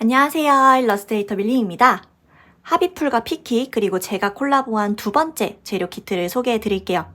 안녕하세요. 일러스트레이터 밀리입니다. 하비풀과 피키 그리고 제가 콜라보한 두 번째 재료 키트를 소개해 드릴게요.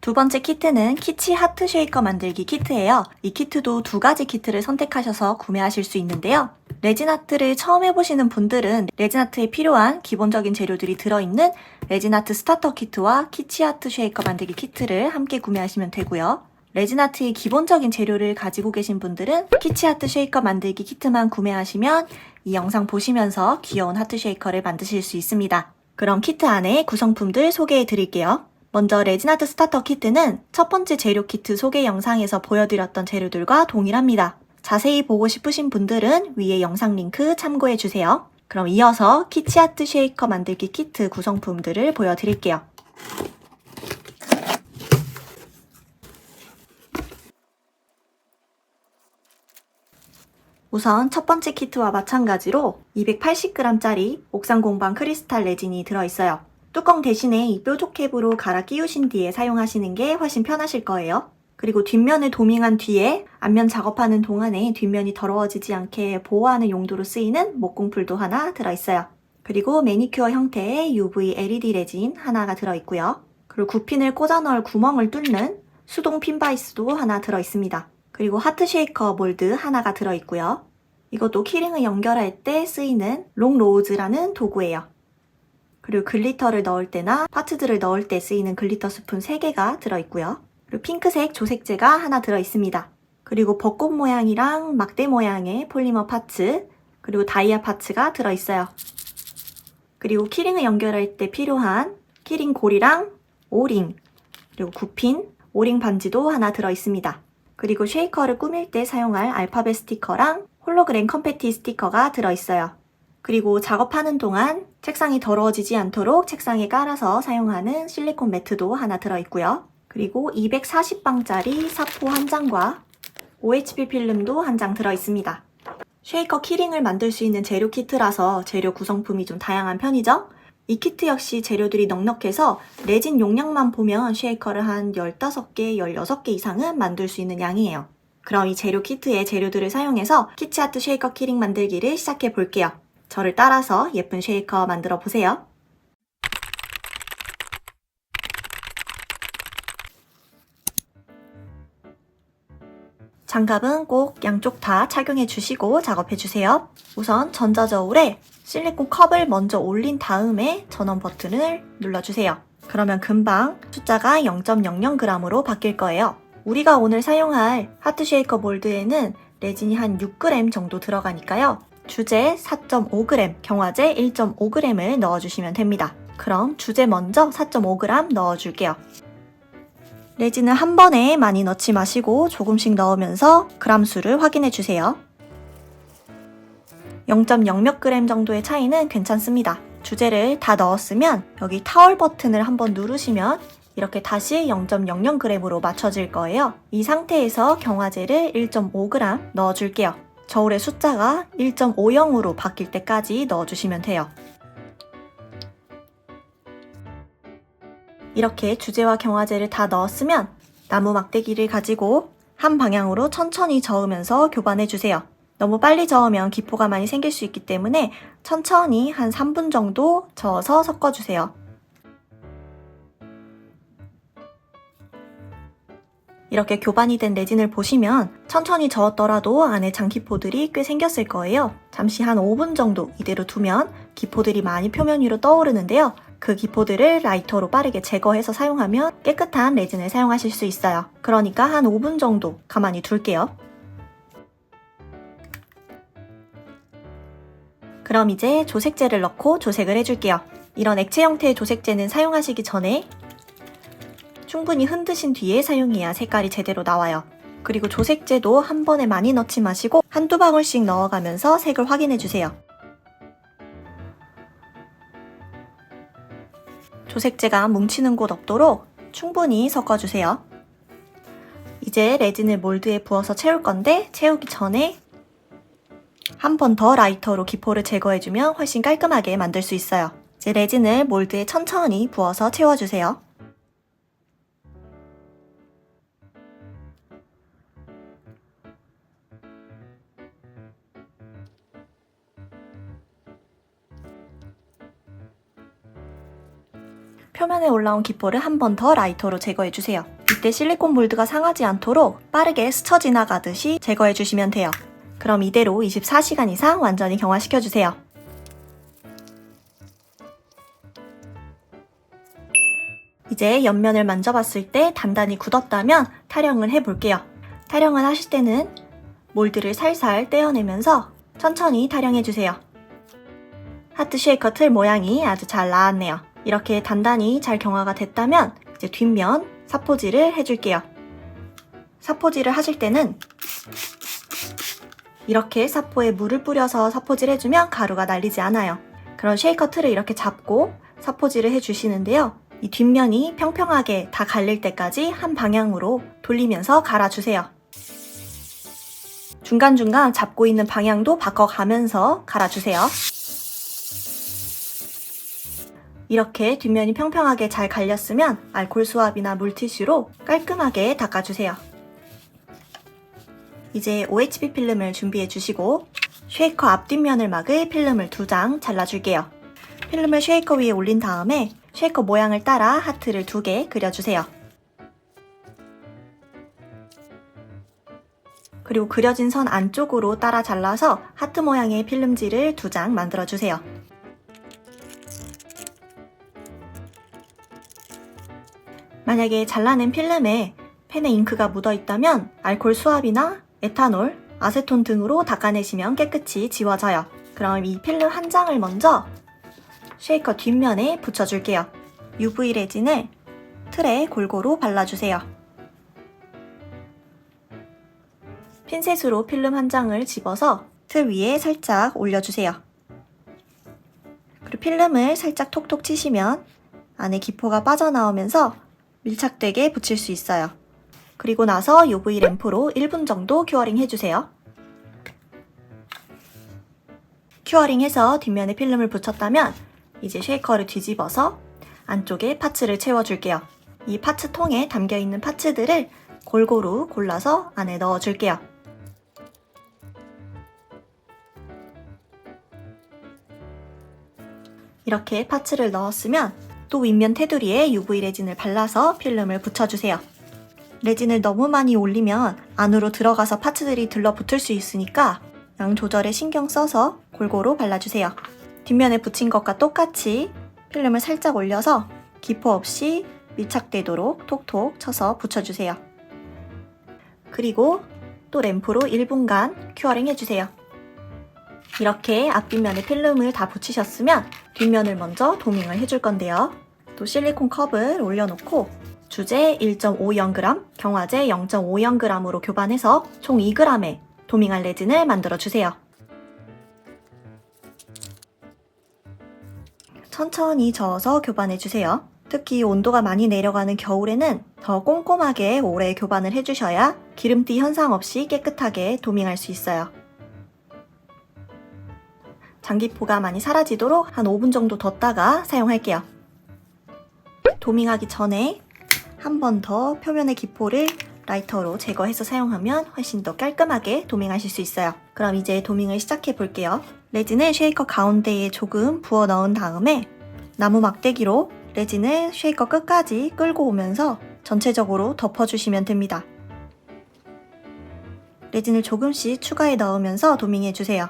두 번째 키트는 키치 하트 쉐이커 만들기 키트예요. 이 키트도 두 가지 키트를 선택하셔서 구매하실 수 있는데요. 레진 아트를 처음 해보시는 분들은 레진 아트에 필요한 기본적인 재료들이 들어있는 레진 아트 스타터 키트와 키치 하트 쉐이커 만들기 키트를 함께 구매하시면 되고요. 레진 아트의 기본적인 재료를 가지고 계신 분들은 키치 하트 쉐이커 만들기 키트만 구매하시면 이 영상 보시면서 귀여운 하트 쉐이커를 만드실 수 있습니다. 그럼 키트 안에 구성품들 소개해 드릴게요. 먼저 레진 아트 스타터 키트는 첫 번째 재료 키트 소개 영상에서 보여드렸던 재료들과 동일합니다. 자세히 보고 싶으신 분들은 위에 영상 링크 참고해 주세요. 그럼 이어서 키치 하트 쉐이커 만들기 키트 구성품들을 보여드릴게요. 우선 첫 번째 키트와 마찬가지로 280g짜리 옥상 공방 크리스탈 레진이 들어있어요. 뚜껑 대신에 이 뾰족 캡으로 갈아 끼우신 뒤에 사용하시는 게 훨씬 편하실 거예요. 그리고 뒷면을 도밍한 뒤에 앞면 작업하는 동안에 뒷면이 더러워지지 않게 보호하는 용도로 쓰이는 목공풀도 하나 들어있어요. 그리고 매니큐어 형태의 UV LED 레진 하나가 들어있고요. 그리고 구핀을 꽂아 넣을 구멍을 뚫는 수동 핀 바이스도 하나 들어있습니다. 그리고 하트 쉐이커 몰드 하나가 들어있고요. 이것도 키링을 연결할 때 쓰이는 롱 로우즈라는 도구예요. 그리고 글리터를 넣을 때나 파츠들을 넣을 때 쓰이는 글리터 스푼 3개가 들어있고요. 그리고 핑크색 조색제가 하나 들어있습니다. 그리고 벚꽃 모양이랑 막대 모양의 폴리머 파츠, 그리고 다이아 파츠가 들어있어요. 그리고 키링을 연결할 때 필요한 키링 고리랑 오링, 그리고 구핀, 오링 반지도 하나 들어있습니다. 그리고 쉐이커를 꾸밀 때 사용할 알파벳 스티커랑 홀로그램 컨페티 스티커가 들어있어요. 그리고 작업하는 동안 책상이 더러워지지 않도록 책상에 깔아서 사용하는 실리콘 매트도 하나 들어있고요. 그리고 240방짜리 사포 한 장과 OHP 필름도 한 장 들어있습니다. 쉐이커 키링을 만들 수 있는 재료 키트라서 재료 구성품이 좀 다양한 편이죠? 이 키트 역시 재료들이 넉넉해서 레진 용량만 보면 쉐이커를 한 15개, 16개 이상은 만들 수 있는 양이에요. 그럼 이 재료 키트의 재료들을 사용해서 키치 아트 쉐이커 키링 만들기를 시작해 볼게요. 저를 따라서 예쁜 쉐이커 만들어 보세요. 장갑은 꼭 양쪽 다 착용해 주시고 작업해 주세요. 우선 전자저울에 실리콘 컵을 먼저 올린 다음에 전원 버튼을 눌러주세요. 그러면 금방 숫자가 0.00g으로 바뀔 거예요. 우리가 오늘 사용할 하트 쉐이커 몰드에는 레진이 한 6g 정도 들어가니까요. 주재 4.5g, 경화제 1.5g을 넣어주시면 됩니다. 그럼 주재 먼저 4.5g 넣어줄게요. 레진을 한 번에 많이 넣지 마시고 조금씩 넣으면서 그람 수를 확인해 주세요. 0.0 몇 그램 정도의 차이는 괜찮습니다. 주재를 다 넣었으면 여기 타월 버튼을 한번 누르시면 이렇게 다시 0.00g으로 맞춰질 거예요. 이 상태에서 경화제를 1.5g 넣어줄게요. 저울의 숫자가 1.50으로 바뀔 때까지 넣어주시면 돼요. 이렇게 주재와 경화제를 다 넣었으면 나무 막대기를 가지고 한 방향으로 천천히 저으면서 교반해주세요. 너무 빨리 저으면 기포가 많이 생길 수 있기 때문에 천천히 한 3분 정도 저어서 섞어주세요. 이렇게 교반이 된 레진을 보시면 천천히 저었더라도 안에 장기포들이 꽤 생겼을 거예요. 잠시 한 5분 정도 이대로 두면 기포들이 많이 표면 위로 떠오르는데요. 그 기포들을 라이터로 빠르게 제거해서 사용하면 깨끗한 레진을 사용하실 수 있어요. 그러니까 한 5분 정도 가만히 둘게요. 그럼 이제 조색제를 넣고 조색을 해줄게요. 이런 액체 형태의 조색제는 사용하시기 전에 충분히 흔드신 뒤에 사용해야 색깔이 제대로 나와요. 그리고 조색제도 한 번에 많이 넣지 마시고 한두 방울씩 넣어가면서 색을 확인해주세요. 조색제가 뭉치는 곳 없도록 충분히 섞어주세요. 이제 레진을 몰드에 부어서 채울 건데 채우기 전에 한 번 더 라이터로 기포를 제거해주면 훨씬 깔끔하게 만들 수 있어요. 이제 레진을 몰드에 천천히 부어서 채워주세요. 표면에 올라온 기포를 한 번 더 라이터로 제거해주세요. 이때 실리콘 몰드가 상하지 않도록 빠르게 스쳐 지나가듯이 제거해주시면 돼요. 그럼 이대로 24시간 이상 완전히 경화시켜주세요. 이제 옆면을 만져봤을 때 단단히 굳었다면 타령을 해볼게요. 타령을 하실 때는 몰드를 살살 떼어내면서 천천히 타령해주세요. 하트 쉐이커 틀 모양이 아주 잘 나왔네요. 이렇게 단단히 잘 경화가 됐다면 이제 뒷면 사포질을 해줄게요. 사포질을 하실 때는 이렇게 사포에 물을 뿌려서 사포질 해주면 가루가 날리지 않아요. 그럼 쉐이커 틀을 이렇게 잡고 사포질을 해주시는데요. 이 뒷면이 평평하게 다 갈릴 때까지 한 방향으로 돌리면서 갈아주세요. 중간중간 잡고 있는 방향도 바꿔가면서 갈아주세요. 이렇게 뒷면이 평평하게 잘 갈렸으면 알콜 수압이나 물티슈로 깔끔하게 닦아주세요. 이제 OHB 필름을 준비해 주시고 쉐이커 앞뒷면을 막을 필름을 2장 잘라줄게요. 필름을 쉐이커 위에 올린 다음에 쉐이커 모양을 따라 하트를 2개 그려주세요. 그리고 그려진 선 안쪽으로 따라 잘라서 하트 모양의 필름지를 2장 만들어주세요. 만약에 잘라낸 필름에 펜에 잉크가 묻어있다면 알콜 수압이나 에탄올, 아세톤 등으로 닦아내시면 깨끗이 지워져요. 그럼 이 필름 한 장을 먼저 쉐이커 뒷면에 붙여줄게요. UV 레진을 틀에 골고루 발라주세요. 핀셋으로 필름 한 장을 집어서 틀 위에 살짝 올려주세요. 그리고 필름을 살짝 톡톡 치시면 안에 기포가 빠져나오면서 밀착되게 붙일 수 있어요. 그리고 나서 UV 램프로 1분 정도 큐어링 해주세요. 큐어링해서 뒷면에 필름을 붙였다면 이제 쉐이커를 뒤집어서 안쪽에 파츠를 채워줄게요. 이 파츠 통에 담겨있는 파츠들을 골고루 골라서 안에 넣어줄게요. 이렇게 파츠를 넣었으면 또 윗면 테두리에 UV 레진을 발라서 필름을 붙여주세요. 레진을 너무 많이 올리면 안으로 들어가서 파츠들이 들러붙을 수 있으니까 양 조절에 신경 써서 골고루 발라주세요. 뒷면에 붙인 것과 똑같이 필름을 살짝 올려서 기포 없이 밀착되도록 톡톡 쳐서 붙여주세요. 그리고 또 램프로 1분간 큐어링 해주세요. 이렇게 앞뒷면에 필름을 다 붙이셨으면 뒷면을 먼저 도밍을 해줄 건데요. 또 실리콘 컵을 올려놓고 주제 1.50g, 경화제 0.50g으로 교반해서 총 2g의 도밍할 레진을 만들어주세요. 천천히 저어서 교반해주세요. 특히 온도가 많이 내려가는 겨울에는 더 꼼꼼하게 오래 교반을 해주셔야 기름띠 현상 없이 깨끗하게 도밍할 수 있어요. 장기포가 많이 사라지도록 한 5분 정도 뒀다가 사용할게요. 도밍하기 전에 한 번 더 표면의 기포를 라이터로 제거해서 사용하면 훨씬 더 깔끔하게 도밍하실 수 있어요. 그럼 이제 도밍을 시작해 볼게요. 레진을 쉐이커 가운데에 조금 부어 넣은 다음에 나무 막대기로 레진을 쉐이커 끝까지 끌고 오면서 전체적으로 덮어주시면 됩니다. 레진을 조금씩 추가해 넣으면서 도밍해 주세요.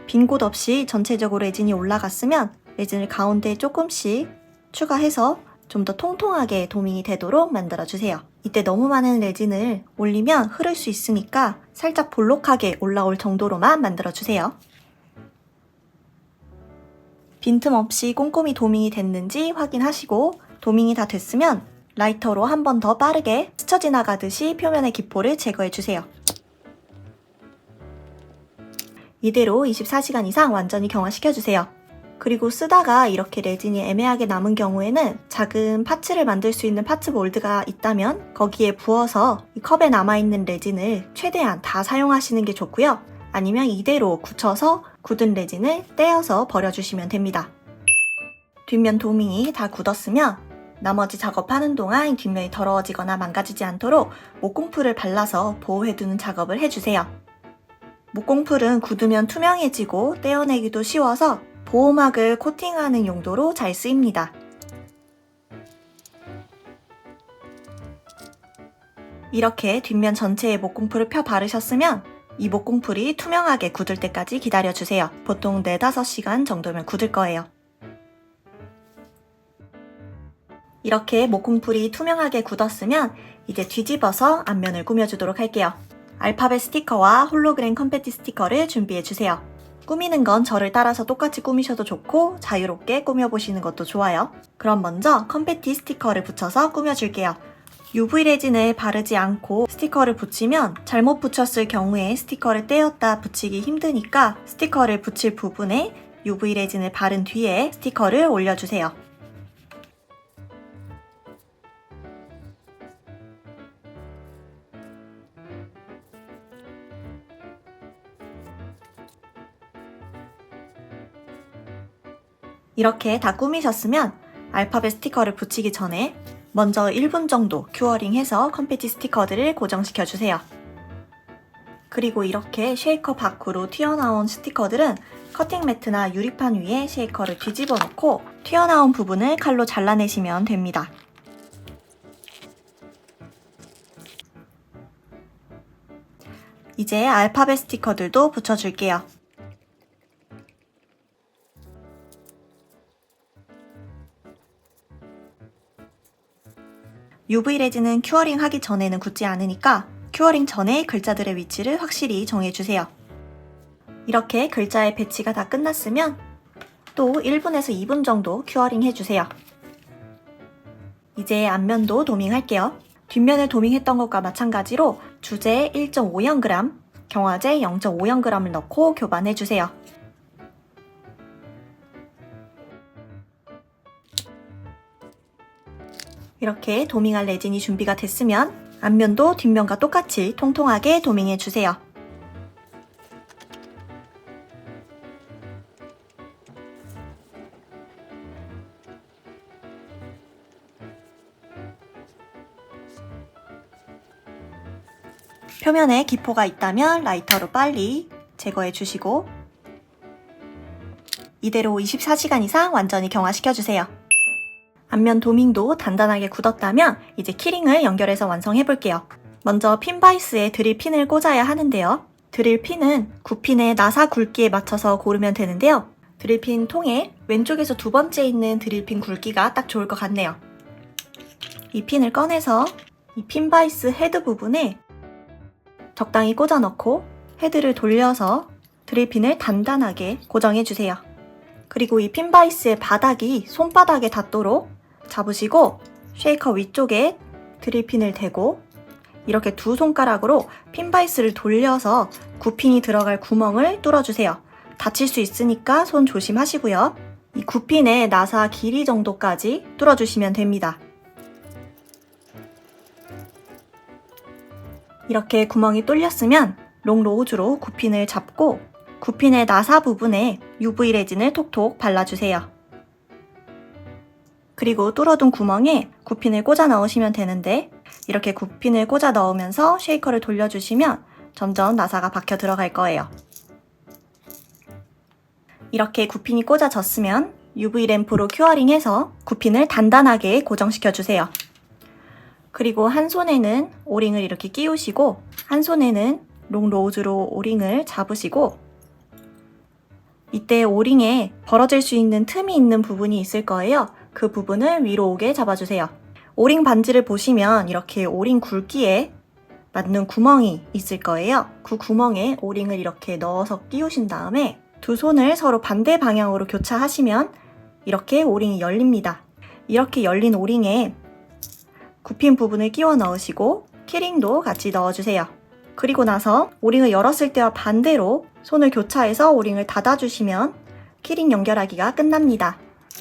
빈 곳 없이 전체적으로 레진이 올라갔으면 레진을 가운데에 조금씩 추가해서 좀 더 통통하게 도밍이 되도록 만들어주세요. 이때 너무 많은 레진을 올리면 흐를 수 있으니까 살짝 볼록하게 올라올 정도로만 만들어주세요. 빈틈없이 꼼꼼히 도밍이 됐는지 확인하시고 도밍이 다 됐으면 라이터로 한 번 더 빠르게 스쳐 지나가듯이 표면의 기포를 제거해주세요. 이대로 24시간 이상 완전히 경화시켜주세요. 그리고 쓰다가 이렇게 레진이 애매하게 남은 경우에는 작은 파츠를 만들 수 있는 파츠 몰드가 있다면 거기에 부어서 이 컵에 남아있는 레진을 최대한 다 사용하시는 게 좋고요. 아니면 이대로 굳혀서 굳은 레진을 떼어서 버려주시면 됩니다. 뒷면 도밍이 다 굳었으면 나머지 작업하는 동안 뒷면이 더러워지거나 망가지지 않도록 목공풀을 발라서 보호해두는 작업을 해주세요. 목공풀은 굳으면 투명해지고 떼어내기도 쉬워서 보호막을 코팅하는 용도로 잘 쓰입니다. 이렇게 뒷면 전체에 목공풀을 펴 바르셨으면 이 목공풀이 투명하게 굳을 때까지 기다려주세요. 보통 4-5시간 정도면 굳을 거예요. 이렇게 목공풀이 투명하게 굳었으면 이제 뒤집어서 앞면을 꾸며주도록 할게요. 알파벳 스티커와 홀로그램 컨페티 스티커를 준비해주세요. 꾸미는 건 저를 따라서 똑같이 꾸미셔도 좋고 자유롭게 꾸며보시는 것도 좋아요. 그럼 먼저 컨페티 스티커를 붙여서 꾸며줄게요. UV 레진을 바르지 않고 스티커를 붙이면 잘못 붙였을 경우에 스티커를 떼었다 붙이기 힘드니까 스티커를 붙일 부분에 UV 레진을 바른 뒤에 스티커를 올려주세요. 이렇게 다 꾸미셨으면 알파벳 스티커를 붙이기 전에 먼저 1분 정도 큐어링해서 컨페티 스티커들을 고정시켜주세요. 그리고 이렇게 쉐이커 밖으로 튀어나온 스티커들은 커팅 매트나 유리판 위에 쉐이커를 뒤집어 놓고 튀어나온 부분을 칼로 잘라내시면 됩니다. 이제 알파벳 스티커들도 붙여줄게요. UV 레진은 큐어링 하기 전에는 굳지 않으니까 큐어링 전에 글자들의 위치를 확실히 정해주세요. 이렇게 글자의 배치가 다 끝났으면 또 1분에서 2분 정도 큐어링 해주세요. 이제 앞면도 도밍할게요. 뒷면을 도밍했던 것과 마찬가지로 주제 1.5형g, 경화제 0.5형g을 넣고 교반해주세요. 이렇게 도밍할 레진이 준비가 됐으면 앞면도 뒷면과 똑같이 통통하게 도밍해주세요. 표면에 기포가 있다면 라이터로 빨리 제거해 주시고 이대로 24시간 이상 완전히 경화시켜주세요. 앞면 도밍도 단단하게 굳었다면 이제 키링을 연결해서 완성해 볼게요. 먼저 핀 바이스에 드릴 핀을 꽂아야 하는데요. 드릴 핀은 굽핀의 나사 굵기에 맞춰서 고르면 되는데요. 드릴 핀 통에 왼쪽에서 두 번째 있는 드릴 핀 굵기가 딱 좋을 것 같네요. 이 핀을 꺼내서 이 핀 바이스 헤드 부분에 적당히 꽂아 넣고 헤드를 돌려서 드릴 핀을 단단하게 고정해 주세요. 그리고 이 핀 바이스의 바닥이 손바닥에 닿도록 잡으시고 쉐이커 위쪽에 드릴핀을 대고 이렇게 두 손가락으로 핀 바이스를 돌려서 굽핀이 들어갈 구멍을 뚫어주세요. 다칠 수 있으니까 손 조심하시고요. 이 굽핀의 나사 길이 정도까지 뚫어주시면 됩니다. 이렇게 구멍이 뚫렸으면 롱로우즈로 굽핀을 잡고 굽핀의 나사 부분에 UV 레진을 톡톡 발라주세요. 그리고 뚫어둔 구멍에 굽핀을 꽂아 넣으시면 되는데 이렇게 굽핀을 꽂아 넣으면서 쉐이커를 돌려주시면 점점 나사가 박혀 들어갈 거예요. 이렇게 굽핀이 꽂아졌으면 UV 램프로 큐어링해서 굽핀을 단단하게 고정시켜주세요. 그리고 한 손에는 오링을 이렇게 끼우시고 한 손에는 롱로우즈로 오링을 잡으시고 이때 오링에 벌어질 수 있는 틈이 있는 부분이 있을 거예요. 그 부분을 위로 오게 잡아주세요. 오링 반지를 보시면 이렇게 오링 굵기에 맞는 구멍이 있을 거예요. 그 구멍에 오링을 이렇게 넣어서 끼우신 다음에 두 손을 서로 반대 방향으로 교차하시면 이렇게 오링이 열립니다. 이렇게 열린 오링에 굽힌 부분을 끼워 넣으시고 키링도 같이 넣어주세요. 그리고 나서 오링을 열었을 때와 반대로 손을 교차해서 오링을 닫아주시면 키링 연결하기가 끝납니다.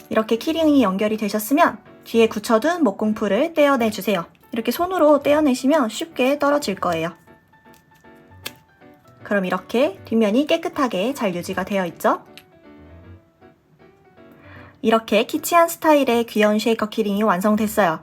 이렇게 키링이 연결이 되셨으면 뒤에 굳혀둔 목공풀을 떼어내주세요. 이렇게 손으로 떼어내시면 쉽게 떨어질 거예요. 그럼 이렇게 뒷면이 깨끗하게 잘 유지가 되어 있죠? 이렇게 키치한 스타일의 귀여운 쉐이커 키링이 완성됐어요.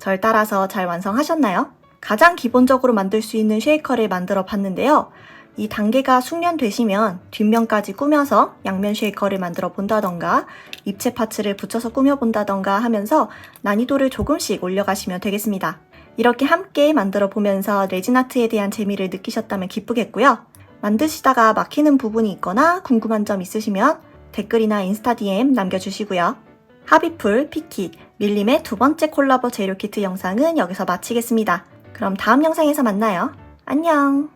절 따라서 잘 완성하셨나요? 가장 기본적으로 만들 수 있는 쉐이커를 만들어 봤는데요. 이 단계가 숙련되시면 뒷면까지 꾸며서 양면 쉐이커를 만들어 본다던가 입체 파츠를 붙여서 꾸며본다던가 하면서 난이도를 조금씩 올려가시면 되겠습니다. 이렇게 함께 만들어 보면서 레진 아트에 대한 재미를 느끼셨다면 기쁘겠고요. 만드시다가 막히는 부분이 있거나 궁금한 점 있으시면 댓글이나 인스타 DM 남겨주시고요. 하비풀, 피킷, 밀림의 두 번째 콜라보 재료 키트 영상은 여기서 마치겠습니다. 그럼 다음 영상에서 만나요. 안녕!